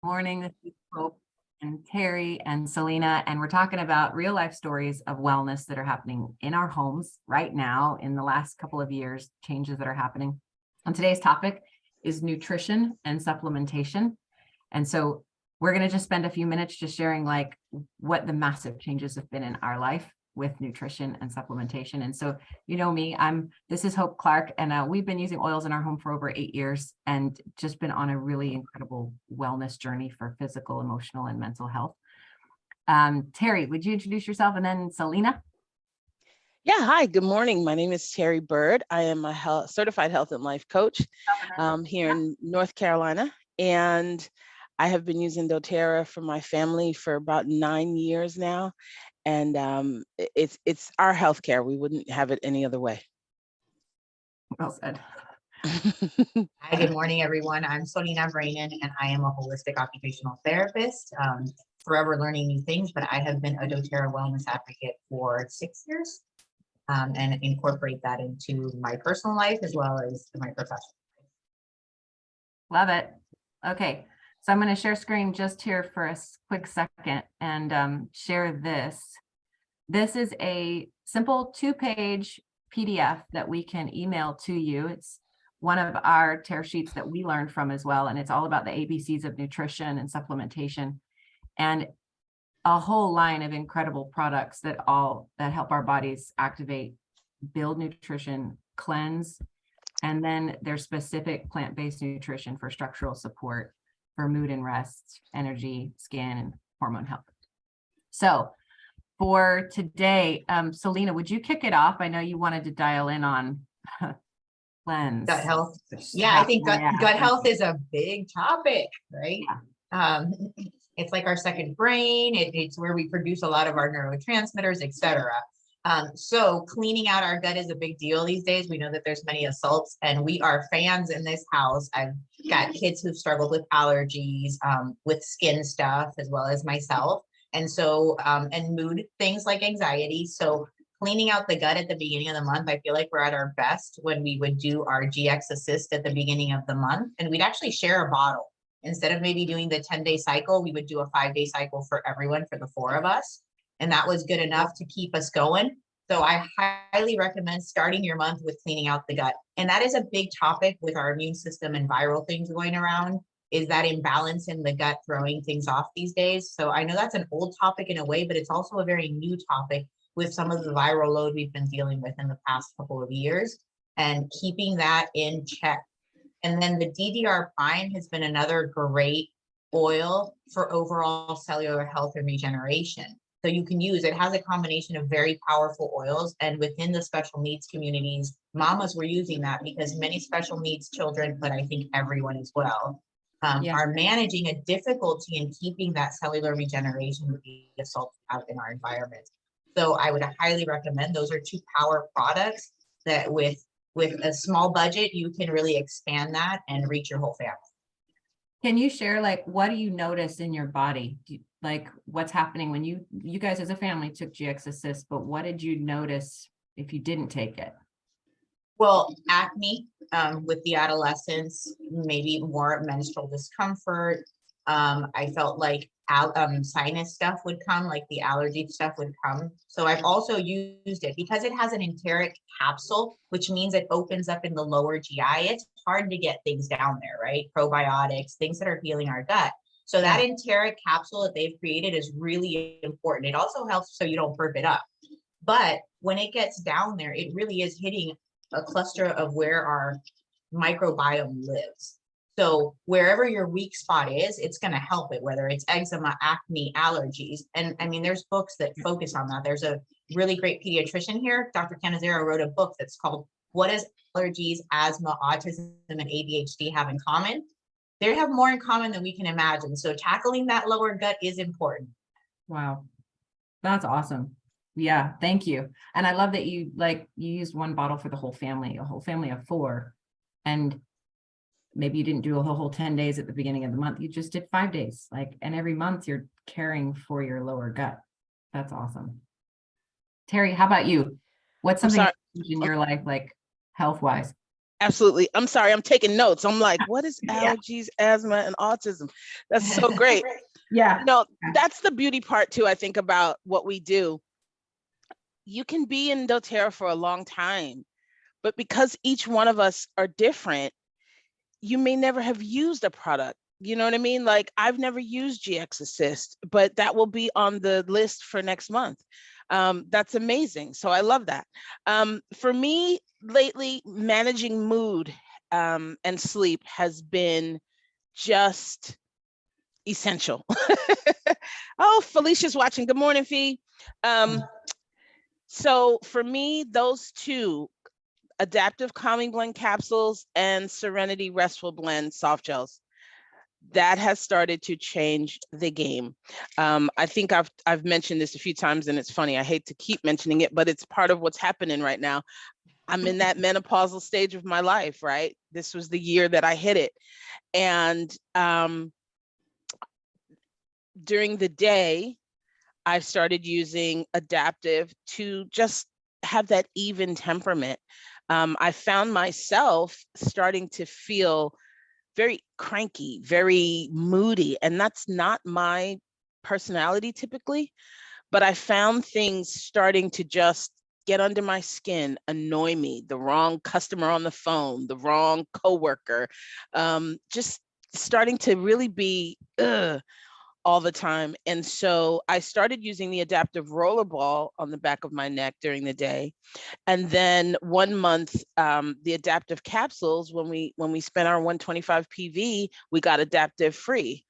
morning. This is Hope and Terri and Solina, and we're talking about real life stories of wellness that are happening in our homes right now in the last couple of years, changes that are happening. And today's topic is nutrition and supplementation. And so we're going to just spend a few minutes just sharing like what the massive changes have been in our life with nutrition and supplementation. And so, you know me, this is Hope Clark, and we've been using oils in our home for over 8 years and just been on a really incredible wellness journey for physical, emotional, and mental health. Terri, would you introduce yourself, and then Solina? Yeah, hi, good morning. My name is Terri Byrd. I am a certified health and life coach here in North Carolina, and I have been using doTERRA for my family for about 9 years now. And it's our healthcare. We wouldn't have it any other way. Well said. Hi, good morning, everyone. I'm Solina Brainin, and I am a holistic occupational therapist, forever learning new things, but I have been a doTERRA wellness advocate for 6 years, and incorporate that into my personal life as well as my professional life. Love it. Okay. So I'm going to share screen just here for a quick second and share this. This is a simple 2-page PDF that we can email to you. It's one of our tear sheets that we learned from as well. And it's all about the ABCs of nutrition and supplementation, and a whole line of incredible products that help our bodies activate, build nutrition, cleanse, and then there's specific plant-based nutrition for structural support, for mood and rest, energy, skin, and hormone health. So for today, Solina, would you kick it off? I know you wanted to dial in on cleanse. Gut health. Yeah, I think gut health is a big topic, right? Yeah. It's like our second brain. It's where we produce a lot of our neurotransmitters, etc. So cleaning out our gut is a big deal these days. We know that there's many assaults, and we are fans in this house. I've got kids who've struggled with allergies, with skin stuff, as well as myself. And so, and mood things like anxiety. So cleaning out the gut at the beginning of the month, I feel like we're at our best when we would do our GX assist at the beginning of the month, and we'd actually share a bottle. Instead of maybe doing the 10-day cycle, we would do a 5-day cycle for everyone, for the 4 of us. And that was good enough to keep us going. So I highly recommend starting your month with cleaning out the gut. And that is a big topic with our immune system and viral things going around, is that imbalance in the gut throwing things off these days. So I know that's an old topic in a way, but it's also a very new topic with some of the viral load we've been dealing with in the past couple of years, and keeping that in check. And then the DDR Prime has been another great oil for overall cellular health and regeneration. So you can use, it has a combination of very powerful oils, and within the special needs communities, mamas were using that because many special needs children, but I think everyone as well, are managing a difficulty in keeping that cellular regeneration with the assault out in our environment. So I would highly recommend, those are 2 power products that with a small budget, you can really expand that and reach your whole family. Can you share, like, what do you notice in your body? Like, what's happening when you guys as a family took GX Assist, but what did you notice if you didn't take it? Well, acne with the adolescents, maybe more menstrual discomfort. I felt like sinus stuff would come, like the allergy stuff would come. So I've also used it because it has an enteric capsule, which means it opens up in the lower GI. It's hard to get things down there, right? Probiotics, things that are healing our gut. So that enteric capsule that they've created is really important. It also helps so you don't burp it up. But when it gets down there, it really is hitting a cluster of where our microbiome lives. So wherever your weak spot is, it's going to help it, whether it's eczema, acne, allergies. And I mean, there's books that focus on that. There's a really great pediatrician here, Dr. Canizero, wrote a book that's called What Does Allergies, Asthma, Autism, and ADHD Have in Common? They have more in common than we can imagine. So tackling that lower gut is important. Wow. That's awesome. Yeah, thank you. And I love that you used 1 bottle for the whole family, a whole family of 4. And maybe you didn't do a whole 10 days at the beginning of the month. You just did 5 days, and every month you're caring for your lower gut. That's awesome. Terri, how about you? What's something in your life, like health-wise? Absolutely. I'm sorry, I'm taking notes. I'm like, what is allergies, asthma, and autism? That's so great. Yeah. You know, that's the beauty part too, I think, about what we do. You can be in doTERRA for a long time, but because each one of us are different, you may never have used a product. You know what I mean? Like, I've never used GX Assist, but that will be on the list for next month. That's amazing. So I love that. For me, lately, managing mood and sleep has been just essential. Oh, Felicia's watching. Good morning, Fee. So for me, those two, Adaptive Calming Blend capsules and Serenity Restful Blend soft gels, that has started to change the game. I think I've mentioned this a few times, and it's funny, I hate to keep mentioning it, but it's part of what's happening right now. I'm in that menopausal stage of my life, right? This was the year that I hit it. And during the day, I've started using Adaptive to just have that even temperament. I found myself starting to feel very cranky, very moody, and that's not my personality typically, but I found things starting to just get under my skin, annoy me, the wrong customer on the phone, the wrong coworker, just starting to really be all the time. And so I started using the adaptive rollerball on the back of my neck during the day. And then 1 month, the adaptive capsules, when we spent our 125 PV, we got adaptive free.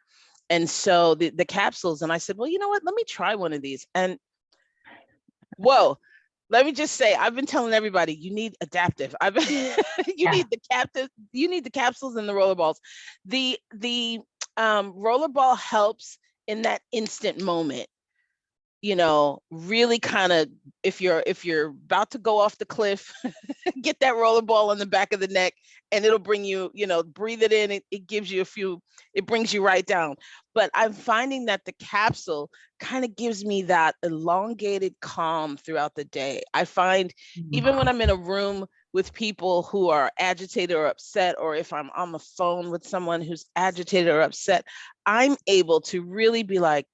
And so the capsules, and I said, well, you know what, let me try one of these. And whoa, let me just say, I've been telling everybody, you need adaptive. Need you need the capsules and the rollerballs. The rollerball helps in that instant moment, you know, really kind of, if you're about to go off the cliff, get that rollerball on the back of the neck, and it'll bring you, you know, breathe it in. It gives you it brings you right down. But I'm finding that the capsule kind of gives me that elongated calm throughout the day. I find even when I'm in a room with people who are agitated or upset, or if I'm on the phone with someone who's agitated or upset, I'm able to really be like,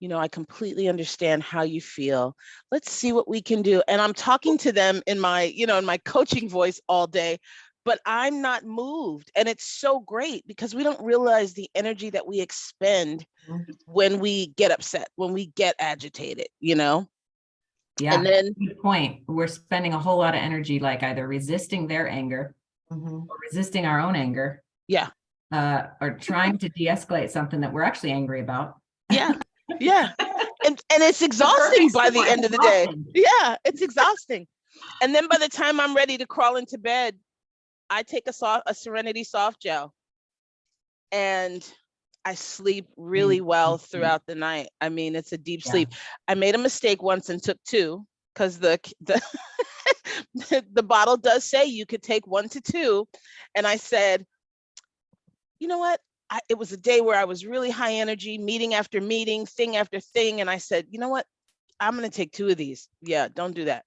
you know, I completely understand how you feel. Let's see what we can do. And I'm talking to them in my, you know, in my coaching voice all day, but I'm not moved. And it's so great because we don't realize the energy that we expend when we get upset, when we get agitated, you know? Yeah, and then good point. We're spending a whole lot of energy, like either resisting their anger or resisting our own anger. Yeah. Or trying to de-escalate something that we're actually angry about. Yeah. Yeah. And it's exhausting by the end of the day. Yeah, it's exhausting. And then by the time I'm ready to crawl into bed, I take a Serenity soft gel, and I sleep really well throughout the night. I mean, it's a deep sleep. I made a mistake once and took 2, because the bottle does say you could take 1 to 2. And I said, you know what? It was a day where I was really high energy, meeting after meeting, thing after thing. And I said, you know what? I'm going to take 2 of these. Yeah, don't do that.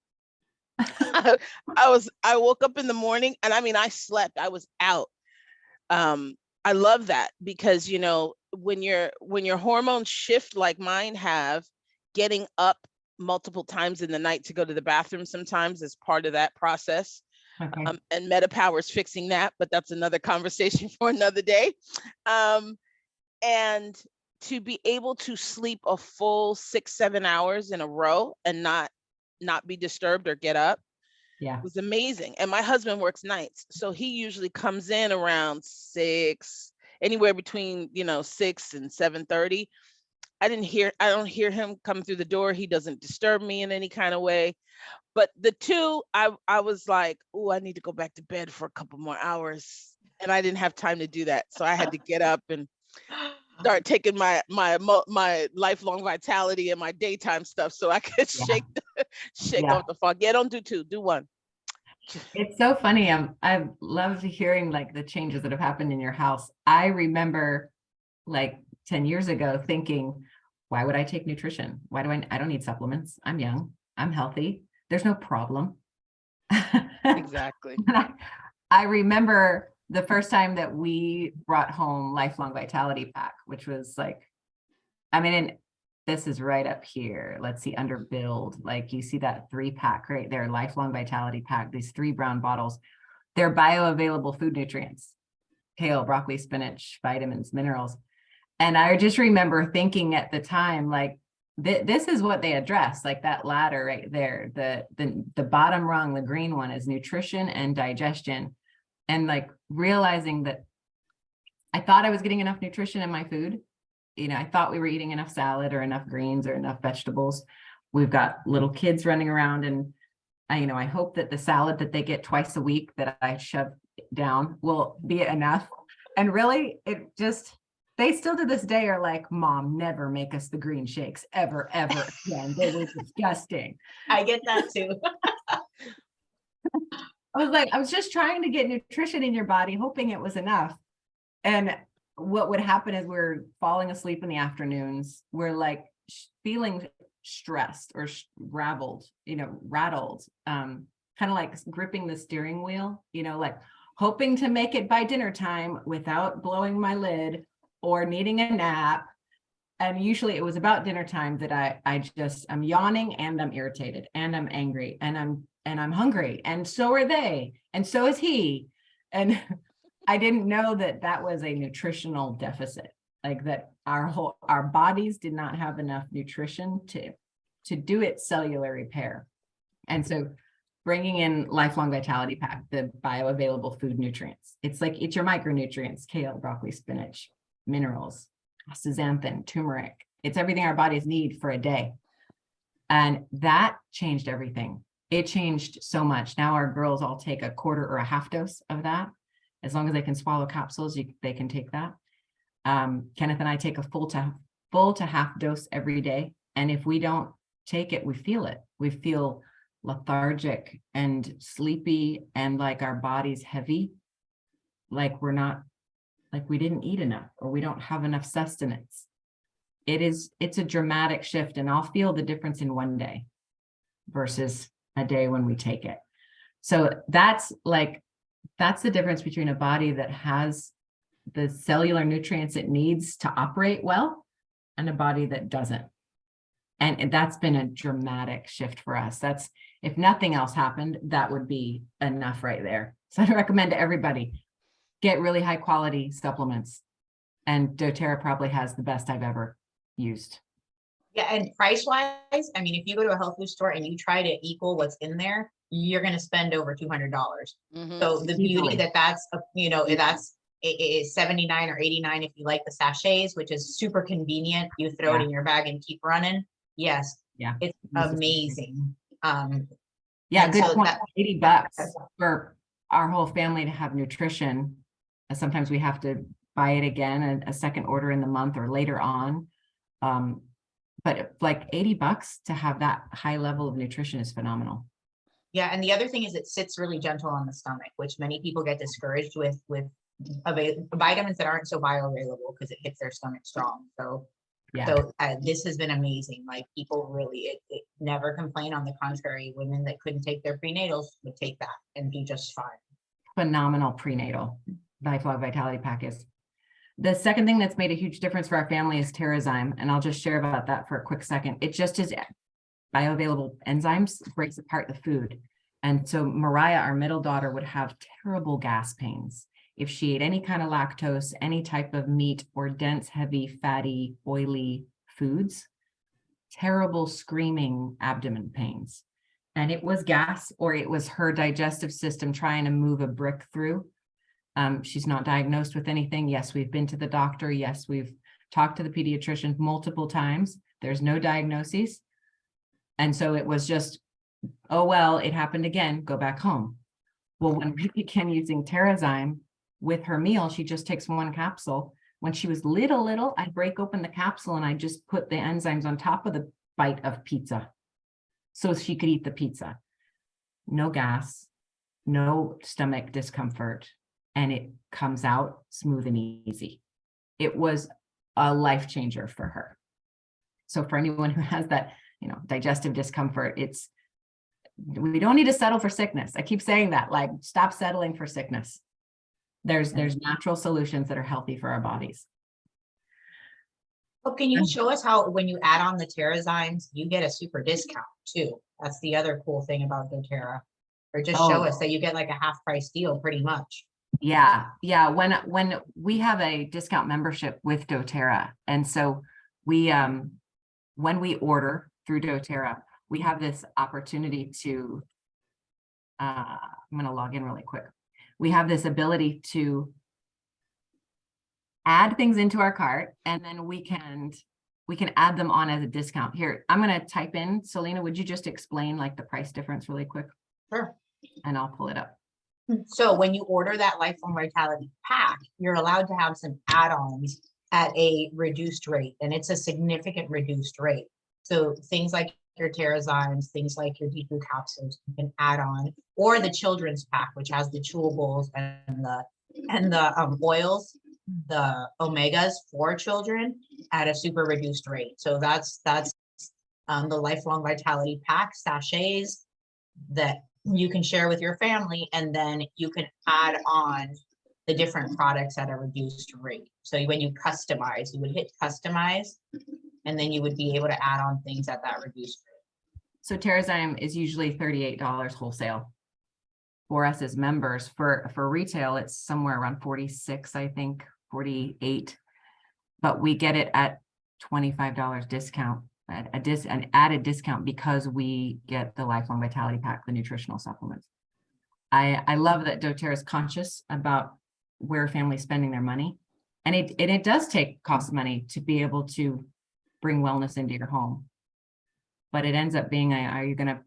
I woke up in the morning, and I mean, I slept, I was out. I love that because, you know, when your hormones shift like mine have, getting up multiple times in the night to go to the bathroom sometimes is part of that process. Okay. And MetaPower's fixing that, but that's another conversation for another day. And to be able to sleep a full 6-7 hours in a row and not be disturbed or get up, was amazing. And my husband works nights, so he usually comes in around 6, anywhere between, you know, 6 and 7:30. I don't hear him come through the door. He doesn't disturb me in any kind of way. But the 2, I was like, oh, I need to go back to bed for a couple more hours. And I didn't have time to do that. So I had to get up and start taking my lifelong vitality and my daytime stuff so I could shake off the fog. Yeah, don't do 2, do 1. It's so funny. I love hearing like the changes that have happened in your house. I remember like 10 years ago thinking, why would I take nutrition? Why do I don't need supplements. I'm young, I'm healthy. There's no problem. Exactly. I remember the first time that we brought home Lifelong Vitality Pack, which was like, I mean, and this is right up here. Let's see, under build, like you see that 3-pack right there, Lifelong Vitality Pack, these 3 brown bottles. They're bioavailable food nutrients, kale, broccoli, spinach, vitamins, minerals. And I just remember thinking at the time, like, this is what they address, like that ladder right there. The bottom rung, the green one, is nutrition and digestion. And like realizing that I thought I was getting enough nutrition in my food. You know, I thought we were eating enough salad or enough greens or enough vegetables. We've got little kids running around, and I hope that the salad that they get twice a week that I shove down will be enough. And really, they still to this day are like, Mom, never make us the green shakes ever again. They were disgusting. I get that too. I was just trying to get nutrition in your body, hoping it was enough. And what would happen is we're falling asleep in the afternoons. We're like feeling stressed or rattled, kind of like gripping the steering wheel, like hoping to make it by dinner time without blowing my lid or needing a nap. And usually it was about dinner time that I'm yawning and I'm irritated and I'm angry and I'm hungry, and so are they, and so is he. And I didn't know that was a nutritional deficit, like that our bodies did not have enough nutrition to do its cellular repair. And so bringing in Lifelong Vitality Pack, the bioavailable food nutrients, it's your micronutrients, kale, broccoli, spinach, minerals, astaxanthin, turmeric. It's everything our bodies need for a day. And that changed everything. It changed so much. Now our girls all take a quarter or a half dose of that. As long as they can swallow capsules, they can take that. Kenneth and I take a full to half dose every day. And if we don't take it, we feel it. We feel lethargic and sleepy and like our body's heavy, like we didn't eat enough or we don't have enough sustenance. It's a dramatic shift, and I'll feel the difference in one day versus a day when we take it. So that's the difference between a body that has the cellular nutrients it needs to operate well and a body that doesn't. And that's been a dramatic shift for us. That's, if nothing else happened, that would be enough right there. So I recommend to everybody, get really high quality supplements. And doTERRA probably has the best I've ever used. Yeah, and price wise, I mean, if you go to a health food store and you try to equal what's in there, you're going to spend over $200. Mm-hmm. So the beauty that's it is 79 or 89 if you like the sachets, which is super convenient. You throw it in your bag and keep running. Yes. Yeah. It's amazing. Good so point. $80 for our whole family to have nutrition. Sometimes we have to buy it again, a second order in the month or later on. But like $80 to have that high level of nutrition is phenomenal. Yeah, and the other thing is it sits really gentle on the stomach, which many people get discouraged with vitamins that aren't so bioavailable because it hits their stomach strong. So this has been amazing. Like people really, it never complain. On the contrary, women that couldn't take their prenatals would take that and be just fine. Phenomenal prenatal Lifelong Vitality Pack is. The second thing that's made a huge difference for our family is Terrazyme, and I'll just share about that for a quick second. It just is bioavailable enzymes, breaks apart the food. And so Mariah, our middle daughter, would have terrible gas pains if she ate any kind of lactose, any type of meat or dense, heavy, fatty, oily foods. Terrible screaming abdomen pains. And it was gas, or it was her digestive system trying to move a brick through. She's not diagnosed with anything. Yes, we've been to the doctor. Yes, we've talked to the pediatrician multiple times. There's no diagnoses. And so it was just, oh, well, it happened again, go back home. Well, when we began using Terrazyme with her meal, she just takes one capsule. When she was little, I'd break open the capsule and I'd just put the enzymes on top of the bite of pizza so she could eat the pizza. No gas, no stomach discomfort, and it comes out smooth and easy. It was a life changer for her. So for anyone who has that, digestive discomfort, we don't need to settle for sickness. I keep saying that, like, stop settling for sickness. There's natural solutions that are healthy for our bodies. Well, can you show us how, when you add on the TerraZymes, you get a super discount too? That's the other cool thing about doTERRA. Or just show us that you get like a half price deal pretty much. Yeah. When we have a discount membership with doTERRA, and so we when we order through doTERRA, we have this opportunity to I'm going to log in really quick. We have this ability to add things into our cart, and then we can add them on as a discount. Here, I'm going to type in, Solina, would you just explain like the price difference really quick? Sure. And I'll pull it up. So when you order that Lifelong Vitality pack, you're allowed to have some add-ons at a reduced rate, and it's a significant reduced rate. So things like your TerraZymes, things like your deep capsules, you can add on, or the children's pack, which has the chewables and the oils, the omegas for children at a super reduced rate. So that's the Lifelong Vitality pack sachets that you can share with your family, and then you can add on the different products at a reduced rate. So when you customize, you would hit customize, and then you would be able to add on things at that reduced rate. So TerraZyme is usually $38 wholesale for us as members. For retail, it's somewhere around 46, I think, 48, but we get it at $25 discount, an added discount, because we get the Lifelong Vitality Pack, the nutritional supplements. I love that doTERRA is conscious about where families spending their money, and it does cost money to be able to bring wellness into your home, but it ends up being, are you going to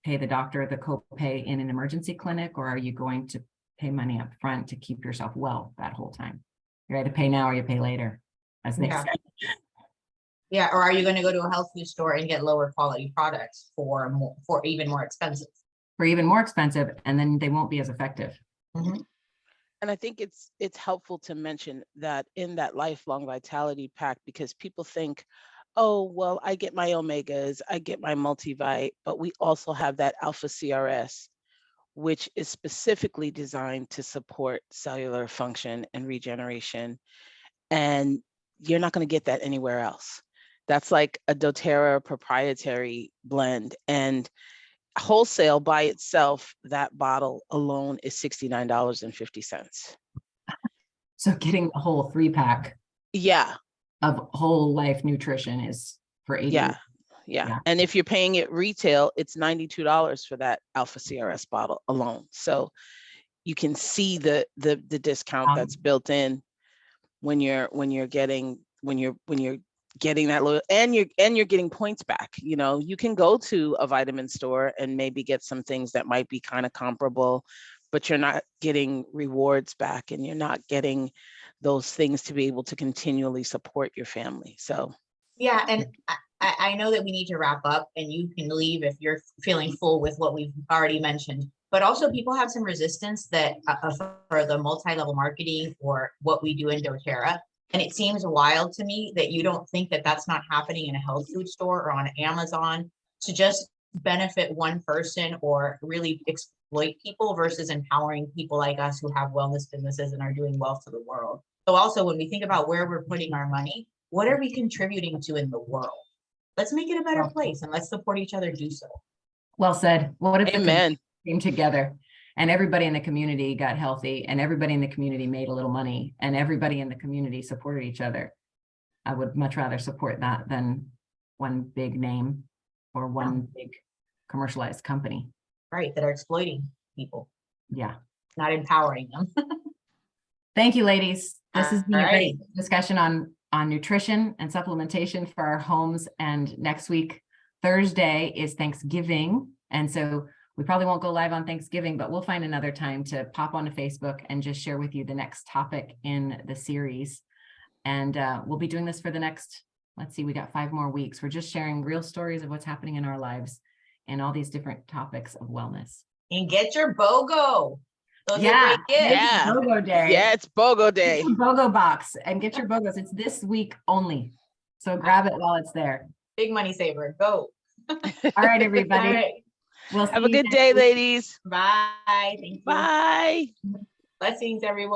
pay the doctor the copay in an emergency clinic, or are you going to pay money up front to keep yourself well that whole time? You either pay now or you pay later, as they say. Yeah, or are you going to go to a health food store and get lower quality products for even more expensive? For even more expensive, and then they won't be as effective. Mm-hmm. And I think it's helpful to mention that in that Lifelong Vitality Pack, because people think, oh, well, I get my omegas, I get my multivite, but we also have that alpha CRS, which is specifically designed to support cellular function and regeneration. And you're not going to get that anywhere else. That's like a doTERRA proprietary blend. And wholesale by itself, that bottle alone is $69.50. So getting the whole 3-pack of whole life nutrition is for $80. Yeah. And if you're paying it retail, it's $92 for that alpha CRS bottle alone. So you can see the discount that's built in when you're getting that low, and you're getting points back. You know, you can go to a vitamin store and maybe get some things that might be kind of comparable, but you're not getting rewards back, and you're not getting those things to be able to continually support your family. So yeah, and I know that we need to wrap up, and you can leave if you're feeling full with what we've already mentioned, but also people have some resistance that for the multi-level marketing or what we do in doTERRA. And it seems wild to me that you don't think that that's not happening in a health food store or on Amazon to just benefit one person or really exploit people versus empowering people like us who have wellness businesses and are doing well for the world. So also, when we think about where we're putting our money, what are we contributing to in the world? Let's make it a better place, and let's support each other do so. Well said. What if the amen. Came together and everybody in the community got healthy, and everybody in the community made a little money, and everybody in the community supported each other? I would much rather support that than one big name or one big commercialized company. Right, that are exploiting people. Yeah. Not empowering them. Thank you, ladies. This has been a great Alrighty. discussion on nutrition and supplementation for our homes. And next week, Thursday, is Thanksgiving. And so we probably won't go live on Thanksgiving, but we'll find another time to pop onto Facebook and just share with you the next topic in the series. And we'll be doing this for the next, let's see, we got 5 more weeks. We're just sharing real stories of what's happening in our lives and all these different topics of wellness. And get your BOGO. Those are great gifts. Yeah. BOGO day. Yeah, it's BOGO day. BOGO box and get your BOGOs. It's this week only. So grab it while it's there. Big money saver. Go. All right, everybody. All right. We'll Have see a you good next day, week. ladies. Bye. Thank you. Bye. Blessings, everyone.